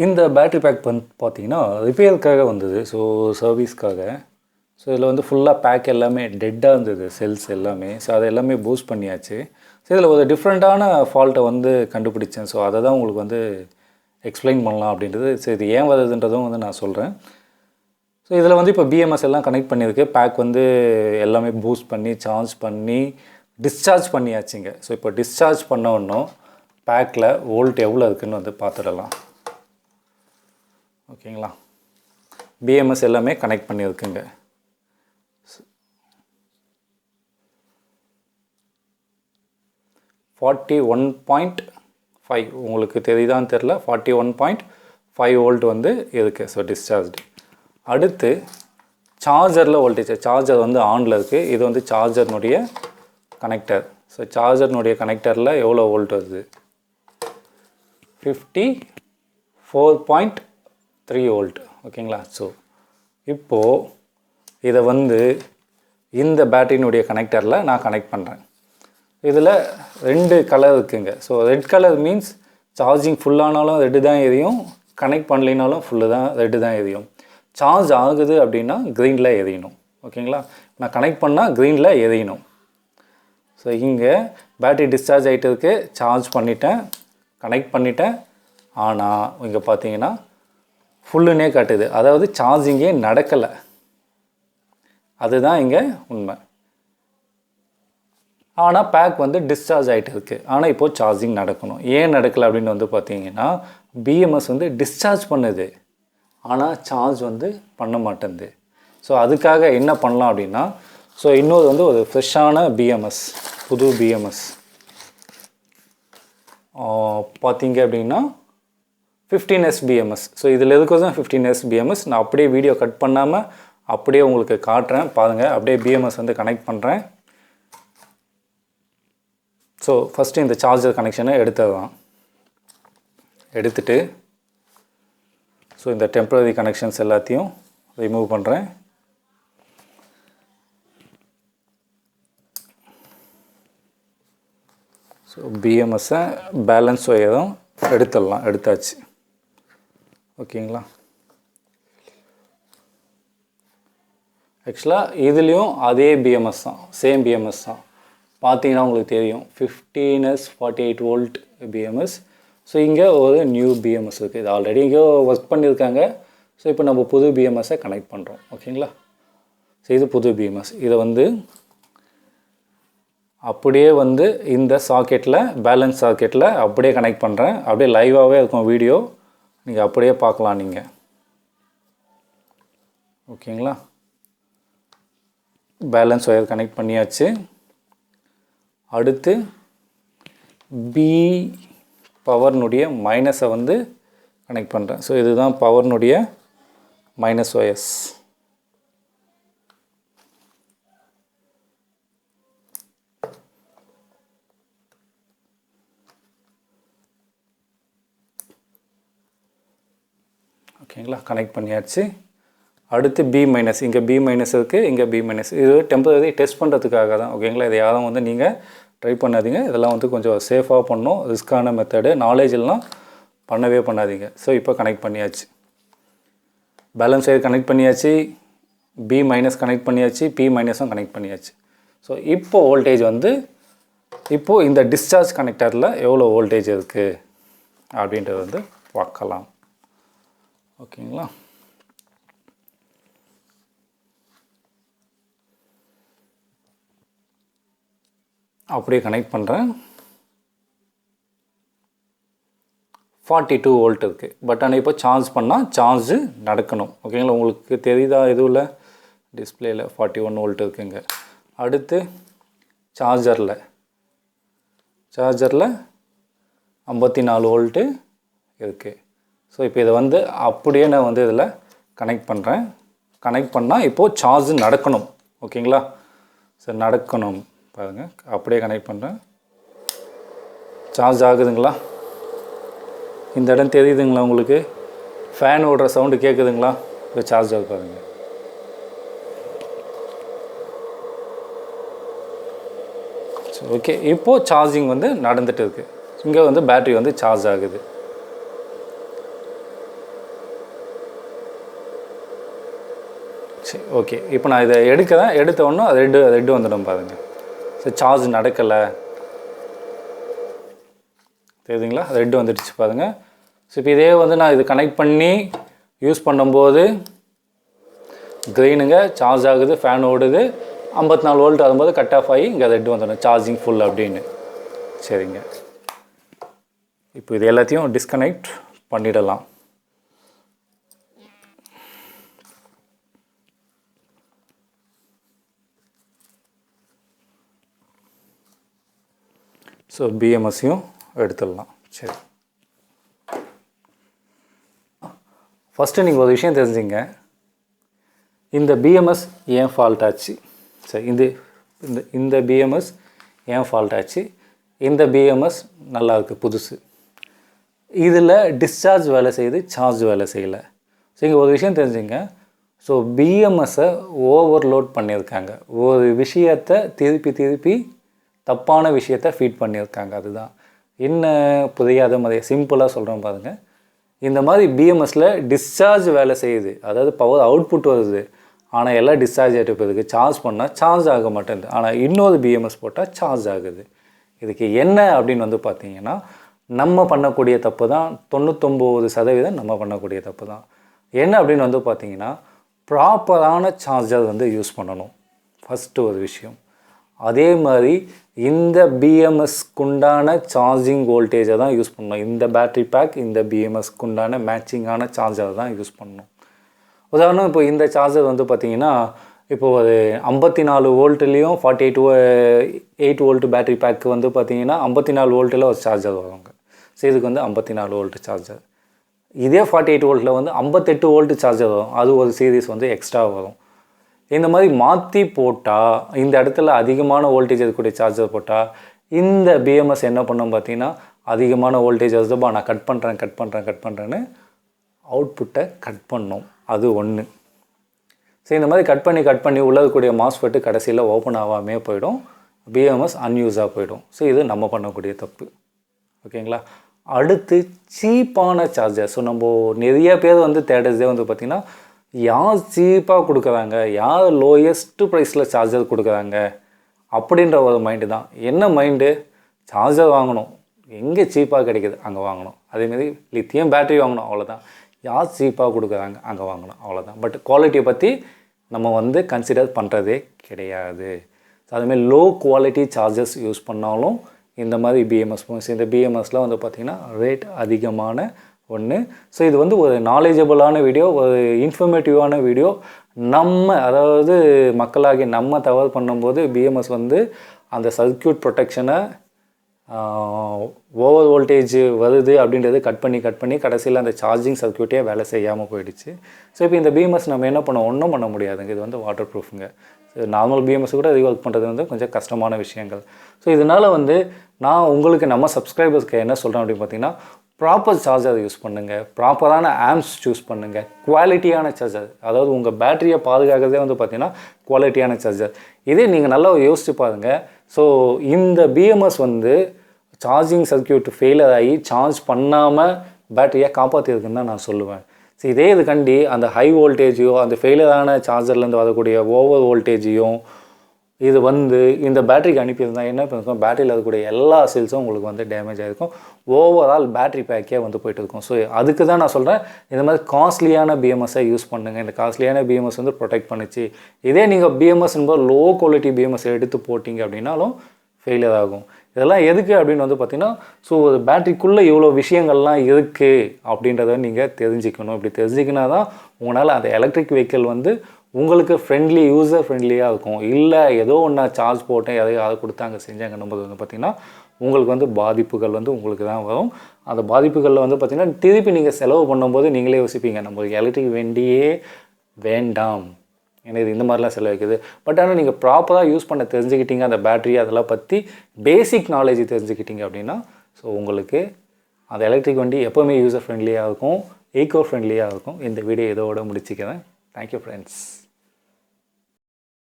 இந்த battery pack பார்த்தீங்கன்னா ரிப்பேருக்காக வந்தது. ஸோ சர்வீஸ்க்காக. ஸோ இதில் வந்து ஃபுல்லாக பேக் எல்லாமே டெட்டாக இருந்தது, செல்ஸ் எல்லாமே. ஸோ அதை எல்லாமே பூஸ்ட் பண்ணியாச்சு. ஸோ இதில் ஒரு டிஃப்ரெண்ட்டான ஃபால்ட்டை வந்து கண்டுபிடிச்சேன். ஸோ அதை தான் உங்களுக்கு வந்து எக்ஸ்பிளைன் பண்ணலாம் அப்படின்றது. ஸோ இது ஏன் வருதுன்றதும் வந்து நான் சொல்கிறேன். ஸோ இதில் வந்து இப்போ பிஎம்எஸ் எல்லாம் கனெக்ட் பண்ணியிருக்கு. பேக் வந்து எல்லாமே பூஸ்ட் பண்ணி சார்ஜ் பண்ணி டிஸ்சார்ஜ் பண்ணியாச்சுங்க. ஸோ இப்போ டிஸ்சார்ஜ் பண்ண ஒன்றும் பேக்கில் வோல்ட் எவ்வளோ இருக்குதுன்னு வந்து பார்த்துடலாம். ஓகேங்களா, பிஎம்எஸ் எல்லாமே கனெக்ட் பண்ணியிருக்குங்க. $41.5 உங்களுக்கு தெரியுதான்னு தெரில. 41.5 வோல்ட் வந்து இருக்குது. So discharged. அடுத்து சார்ஜரில் வோல்டேஜ். சார்ஜர் வந்து ஆனில் இருக்குது. இது வந்து சார்ஜர்னுடைய கனெக்டர். ஸோ சார்ஜர்னுடைய கனெக்டரில் எவ்வளோ வோல்ட் வருது? 54.3 வோல்ட். ஓகேங்களா. ஸோ இப்போது இதை வந்து இந்த பேட்டரியினுடைய கனெக்டரில் நான் கனெக்ட் பண்ணுறேன். இதில் 2 கலர் இருக்குங்க. So red colour means charging ஃபுல்லானாலும் ரெட்டு தான் எரியும், கனெக்ட் பண்ணலினாலும் ரெட்டு தான் எரியும். சார்ஜ் ஆகுது அப்படின்னா க்ரீனில் எரியணும். ஓகேங்களா, நான் கனெக்ட் பண்ணால் க்ரீனில் எரியணும். ஸோ இங்கே பேட்டரி டிஸ்சார்ஜ் ஆகிட்டு இருக்கு, சார்ஜ் பண்ணிட்டேன், கனெக்ட் பண்ணிட்டேன். ஆனால் இங்கே பார்த்தீங்கன்னா ஃபுல்லுன்னே காட்டுது. அதாவது சார்ஜிங்கே நடக்கலை. அதுதான் இங்கே உண்மை. ஆனால் பேக் வந்து டிஸ்சார்ஜ் ஆகிட்டு இருக்குது. ஆனால் இப்போது சார்ஜிங் நடக்கணும். ஏன் நடக்கலை அப்படின்னு வந்து பார்த்தீங்கன்னா பிஎம்எஸ் வந்து டிஸ்சார்ஜ் பண்ணுது, ஆனால் சார்ஜ் வந்து பண்ண மாட்டேங்குது. ஸோ அதுக்காக என்ன பண்ணலாம் அப்படின்னா, ஸோ இன்னொரு வந்து ஒரு ஃப்ரெஷ்ஷான பிஎம்எஸ், புது பிஎம்எஸ் பார்த்தீங்க அப்படின்னா 15S BMS. ஸோ இதில் இருக்கிறது 15S BMS. நான் அப்படியே வீடியோ கட் பண்ணாமல் அப்படியே உங்களுக்கு காட்டுறேன் பாருங்கள். அப்படியே பிஎம்எஸ் வந்து கனெக்ட் பண்ணுறேன். ஸோ ஃபஸ்ட்டு இந்த சார்ஜர் கனெக்ஷனை எடுத்துடலாம். எடுத்துட்டு ஸோ இந்த டெம்பரரி கனெக்ஷன்ஸ் எல்லாத்தையும் ரிமூவ் பண்ணுறேன். ஸோ பிஎம்எஸ்ஸை பேலன்ஸ் ஒயரும் எடுத்தாச்சு. ஓகேங்களா. ஆக்சுவலாக இதுலேயும் அதே பிஎம்எஸ் தான், சேம் பிஎம்எஸ் தான். பார்த்தீங்கன்னா உங்களுக்கு தெரியும் 15S 48 வோல்ட் பிஎம்எஸ். ஸோ இங்கே ஒரு நியூ பிஎம்எஸ் இருக்குது. இது ஆல்ரெடி இங்கே ஒர்க் பண்ணியிருக்காங்க. ஸோ இப்போ நம்ம புது பிஎம்எஸ்ஸை கனெக்ட் பண்ணுறோம். ஓகேங்களா. ஸோ இது புது பிஎம்எஸ். இதை வந்து அப்படியே வந்து இந்த சாக்கெட்டில், பேலன்ஸ் சாக்கெட்டில் அப்படியே கனெக்ட் பண்ணுறேன். அப்படியே லைவாகவே இருக்கும் வீடியோ, நீங்கள் அப்படியே பார்க்கலாம் நீங்கள். ஓகேங்களா. பேலன்ஸ் ஒயர் கனெக்ட் பண்ணியாச்சு. அடுத்து பி பவர்னுடைய மைனஸை வந்து கனெக்ட் பண்ணுறேன். ஸோ இதுதான் பவர்னுடைய மைனஸ் ஒயர்ஸ். ஓகேங்களா, கனெக்ட் பண்ணியாச்சு. அடுத்து பி மைனஸ். இங்கே பி மைனஸ் இருக்குது, இங்கே பி மைனஸ். இது டெம்பரரி டெஸ்ட் பண்ணுறதுக்காக தான். ஓகேங்களா. இதை யாரும் வந்து நீங்கள் ட்ரை பண்ணாதீங்க. இதெல்லாம் வந்து கொஞ்சம் சேஃபாக பண்ணணும். ரிஸ்க்கான மெத்தடு, நாலேஜ் எல்லாம் பண்ணவே பண்ணாதீங்க. ஸோ இப்போ கனெக்ட் பண்ணியாச்சு. பேலன்ஸ் ஒயர் கனெக்ட் பண்ணியாச்சு, பி மைனஸ் கனெக்ட் பண்ணியாச்சு, பி மைனஸும் கனெக்ட் பண்ணியாச்சு. ஸோ இப்போது வோல்டேஜ் வந்து இப்போது இந்த டிஸ்சார்ஜ் கனெக்டரில் எவ்வளோ வோல்டேஜ் இருக்குது அப்படின்றது வந்து பார்க்கலாம். ஓகேங்களா. அப்படியே கனெக்ட் பண்ணுறேன். 42 வோல்ட் இருக்குது. பட் ஆனால் இப்போ சார்ஜ் பண்ணால் சார்ஜு நடக்கணும். ஓகேங்களா. உங்களுக்கு தெரியுதா எதுவும் டிஸ்பிளேயில் 41 வோல்ட் இருக்குங்க. அடுத்து சார்ஜரில் 54 வோல்ட்டு இருக்குது. ஸோ இப்போ இதை வந்து அப்படியே நான் வந்து இதில் கனெக்ட் பண்ணுறேன். கனெக்ட் பண்ணால் இப்போது சார்ஜ் நடக்கணும். ஓகேங்களா. சரி, நடக்கணும் பாருங்கள். அப்படியே கனெக்ட் பண்ணுறேன். சார்ஜ் ஆகுதுங்களா? இந்த இடம் தெரியுதுங்களா உங்களுக்கு? ஃபேன் ஓடுற சவுண்டு கேட்குதுங்களா? இப்போ சார்ஜ் ஆகுது பாருங்கள். ஓகே, இப்போது சார்ஜிங் வந்து நடந்துகிட்டு இருக்குது. இங்கே வந்து பேட்ரி வந்து சார்ஜ் ஆகுது. சரி ஓகே. இப்போ நான் இதை எடுத்த உடனே ரெட்டு வந்துடும் பாருங்கள். ஸோ சார்ஜ் நடக்கலை தெரியுதுங்களா, ரெட்டு வந்துடுச்சு பாருங்கள். ஸோ இப்போ இதே வந்து நான் இது கனெக்ட் பண்ணி யூஸ் பண்ணும்போது க்ரீனுங்க சார்ஜ் ஆகுது, ஃபேன் ஓடுது, 54 வோல்ட் ஆகும்போது கட் ஆஃப் ஆகி இங்கே ரெட்டு வந்துடும் சார்ஜிங் ஃபுல் அப்படின்னு. சரிங்க, இப்போ இது எல்லாத்தையும் டிஸ்கனெக்ட் பண்ணிடலாம். ஸோ பிஎம்எஸ்ஸையும் எடுத்துடலாம். சரி, ஃபஸ்ட்டு நீங்கள் ஒரு விஷயம் தெரிஞ்சுங்க, இந்த பிஎம்எஸ் ஏன் ஃபால்ட் ஆச்சு. சரி, இந்த பிஎம்எஸ் ஏன் ஃபால்ட் ஆச்சு, இந்த பிஎம்எஸ் நல்லா இருக்குது புதுசு, இதில் டிஸ்சார்ஜ் வேலை செய்யுது, சார்ஜ் வேலை செய்யலை. ஸோ இங்கே ஒரு விஷயம் தெரிஞ்சுங்க, ஸோ பிஎம்எஸ்ஸை ஓவர்லோட் பண்ணியிருக்காங்க, ஒரு விஷயத்தை திருப்பி தப்பான விஷயத்தை ஃபீட் பண்ணியிருக்காங்க. அதுதான் என்ன புரியாத மாதிரி சிம்பிளாக சொல்கிறோம் பாருங்கள். இந்த மாதிரி பிஎம்எஸில் டிஸ்சார்ஜ் வேலை செய்யுது, அதாவது பவர் அவுட்புட் வருது, ஆனால் எல்லாம் டிஸ்சார்ஜ் ஆகிட்டு போகுதுக்கு. சார்ஜ் பண்ணால் சார்ஜ் ஆக மாட்டேங்குது, ஆனால் இன்னொரு பிஎம்எஸ் போட்டால் சார்ஜ் ஆகுது. இதுக்கு என்ன அப்படின்னு வந்து பார்த்தீங்கன்னா, நம்ம பண்ணக்கூடிய தப்பு தான், 99% நம்ம பண்ணக்கூடிய தப்பு தான். என்ன அப்படின்னு வந்து பார்த்தீங்கன்னா, ப்ராப்பரான சார்ஜர் வந்து யூஸ் பண்ணணும் ஃபஸ்ட்டு ஒரு விஷயம். அதே மாதிரி இந்த பிஎம்எஸ்க்குண்டான சார்ஜிங் வோல்டேஜை தான் யூஸ் பண்ணணும். இந்த பேட்ரி பேக் இந்த பிஎம்எஸ்க்குண்டான மேட்சிங்கான சார்ஜரை தான் யூஸ் பண்ணணும். உதாரணம், இப்போ இந்த சார்ஜர் வந்து பார்த்திங்கன்னா, இப்போ ஒரு 54 வோல்ட்லேயும் 48 வோல்ட் பேட்ரி பேக்கு வந்து பார்த்திங்கன்னா 54 வோல்ட்டில் ஒரு சார்ஜர் வருவாங்க. ஸோ இதுக்கு வந்து 54 வோல்ட் சார்ஜர். இதே 48 வோல்ட்டில் வந்து 58 வோல்ட் சார்ஜர் வரும், அது ஒரு சீரீஸ் வந்து எக்ஸ்ட்ரா வரும். இந்த மாதிரி மாற்றி போட்டால், இந்த இடத்துல அதிகமான வோல்டேஜ் இருக்கக்கூடிய சார்ஜர் போட்டால் இந்த பிஎம்எஸ் என்ன பண்ணோம் பார்த்தீங்கன்னா, அதிகமான வோல்டேஜ் வருதுப்பா நான் கட் பண்ணுறேன்னு அவுட்புட்டை கட் பண்ணோம். அது ஒன்று. ஸோ இந்த மாதிரி கட் பண்ணி உள்ளக்கூடிய மாஸ்ஃபெட்டு கடைசியில் ஓப்பன் ஆகாமே போயிடும், பிஎம்எஸ் அன்யூஸாக போயிடும். ஸோ இது நம்ம பண்ணக்கூடிய தப்பு. ஓகேங்களா. அடுத்து சீப்பான சார்ஜர். ஸோ நம்ம நிறைய பேர் வந்து தேடுறதே வந்து பார்த்திங்கன்னா, யார் சீப்பாக கொடுக்குறாங்க, யார் லோயஸ்ட்டு ப்ரைஸில் சார்ஜர் கொடுக்குறாங்க அப்படின்ற ஒரு மைண்டு தான். என்ன மைண்டு, சார்ஜர் வாங்கணும், எங்கே சீப்பாக கிடைக்கிது அங்கே வாங்கணும். அதேமாரி லித்தியம் பேட்டரி வாங்கணும், அவ்வளோதான். யார் சீப்பாக கொடுக்குறாங்க அங்கே வாங்கணும், அவ்வளோதான். பட் குவாலிட்டியை பற்றி நம்ம வந்து கன்சிடர் பண்ணுறதே கிடையாது. ஸோ அதுமாதிரி லோ குவாலிட்டி சார்ஜர்ஸ் யூஸ் பண்ணாலும் இந்த மாதிரி பிஎம்எஸ் போன்ஸ், இந்த பிஎம்எஸில் வந்து பார்த்திங்கன்னா ரேட் அதிகமான ஒன்று. ஸோ இது வந்து ஒரு நாலேஜபிளான வீடியோ, ஒரு இன்ஃபர்மேட்டிவான வீடியோ. அதாவது மக்களாகி நம்ம தவறு பண்ணும்போது பிஎம்எஸ் வந்து அந்த சர்க்யூட் ப்ரொடெக்ஷனை ஓவர் வோல்டேஜ் வருது அப்படின்றது கட் பண்ணி கடைசியில் அந்த சார்ஜிங் சர்க்யூட்டே வேலை செய்யாமல் போயிடுச்சு. ஸோ இப்போ இந்த பிஎம்எஸ் நம்ம என்ன பண்ணோம், ஒன்றும் பண்ண முடியாதுங்க. இது வந்து வாட்டர் ப்ரூஃபுங்க. நார்மல் பிஎம்எஸ் கூட ரீஒர்க் பண்ணுறது வந்து கொஞ்சம் கஷ்டமான விஷயங்கள். ஸோ இதனால் வந்து நான் உங்களுக்கு நம்ம சப்ஸ்கிரைபர்ஸ்க்கு என்ன சொல்கிறேன் அப்படின்னு பார்த்தீங்கன்னா, ப்ராப்பர் சார்ஜர் யூஸ் பண்ணுங்கள், ப்ராப்பரான ஆம்ப்ஸ் சூஸ் பண்ணுங்கள், குவாலிட்டியான சார்ஜர். அதாவது உங்கள் பேட்டரியை பாதுகாக்கிறதே வந்து பார்த்திங்கன்னா குவாலிட்டியான சார்ஜர். இதே நீங்கள் நல்லா யோசிச்சு பாருங்கள். ஸோ இந்த பிஎம்எஸ் வந்து சார்ஜிங் சர்க்யூட் ஃபெயிலியர் ஆகி சார்ஜ் பண்ணாமல் பேட்டரியை காப்பாற்றிருக்குன்னு தான் நான் சொல்லுவேன். ஸோ இதே இது கண்டி அந்த ஹை வோல்டேஜையோ அந்த ஃபெயிலியரான சார்ஜர்லேருந்து வரக்கூடிய ஓவர் வோல்டேஜையும் இது வந்து இந்த பேட்டரிக்கு அனுப்பியிருந்தால் என்ன பண்ணிருக்கோம், பேட்டரியில் இருக்கக்கூடிய எல்லா செல்ஸும் உங்களுக்கு வந்து டேமேஜ் ஆகிருக்கும். ஓவரால் பேட்டரி பேக்கே வந்து போய்ட்டு இருக்கும். ஸோ அதுக்கு தான் நான் சொல்கிறேன், இந்த மாதிரி காஸ்ட்லியான பிஎம்எஸ்ஸை யூஸ் பண்ணுங்கள். இந்த காஸ்ட்லியான பிஎம்எஸ் வந்து ப்ரொடெக்ட் பண்ணிச்சு. இதே நீங்கள் பிஎம்எஸ்ன்போது லோ குவாலிட்டி பிஎம்எஸ் எடுத்து போட்டிங்க அப்படின்னாலும் ஃபெயிலியர் ஆகும். இதெல்லாம் எதுக்கு அப்படின்னு வந்து பார்த்திங்கன்னா, ஸோ ஒரு பேட்டரிக்குள்ளே இவ்வளோ விஷயங்கள்லாம் இருக்குது அப்படின்றத நீங்கள் தெரிஞ்சுக்கணும். இப்படி தெரிஞ்சிக்கினா தான் உங்களால் அந்த எலக்ட்ரிக் வெஹிக்கிள் வந்து உங்களுக்கு ஃப்ரெண்ட்லி, யூசர் ஃப்ரெண்ட்லியாக இருக்கும். இல்லை ஏதோ ஒன்றா சார்ஜ் போட்டேன் எதையோ அதை கொடுத்தாங்க செஞ்சாங்கன்னும் போது வந்து பார்த்திங்கன்னா உங்களுக்கு வந்து பாதிப்புகள் வந்து உங்களுக்கு தான் வரும். அந்த பாதிப்புகளில் வந்து பார்த்திங்கன்னா திருப்பி நீங்கள் செலவு பண்ணும்போது நீங்களே யோசிப்பீங்க, நம்மளுக்கு எலக்ட்ரிக் வண்டியே வேண்டாம், ஏன்னா இது இந்த மாதிரிலாம் செலவழிக்குது. பட் ஆனால் நீங்கள் ப்ராப்பராக யூஸ் பண்ண தெரிஞ்சுக்கிட்டீங்க, அந்த பேட்டரி அதெல்லாம் பற்றி பேசிக் நாலேஜ் தெரிஞ்சுக்கிட்டீங்க அப்படின்னா, ஸோ உங்களுக்கு அந்த எலக்ட்ரிக் வண்டி எப்போவுமே யூசர் ஃப்ரெண்ட்லியாக இருக்கும், ஈக்கோ ஃப்ரெண்ட்லியாக இருக்கும். இந்த வீடியோ இதோட முடிச்சுக்கிறேன். Thank you friends.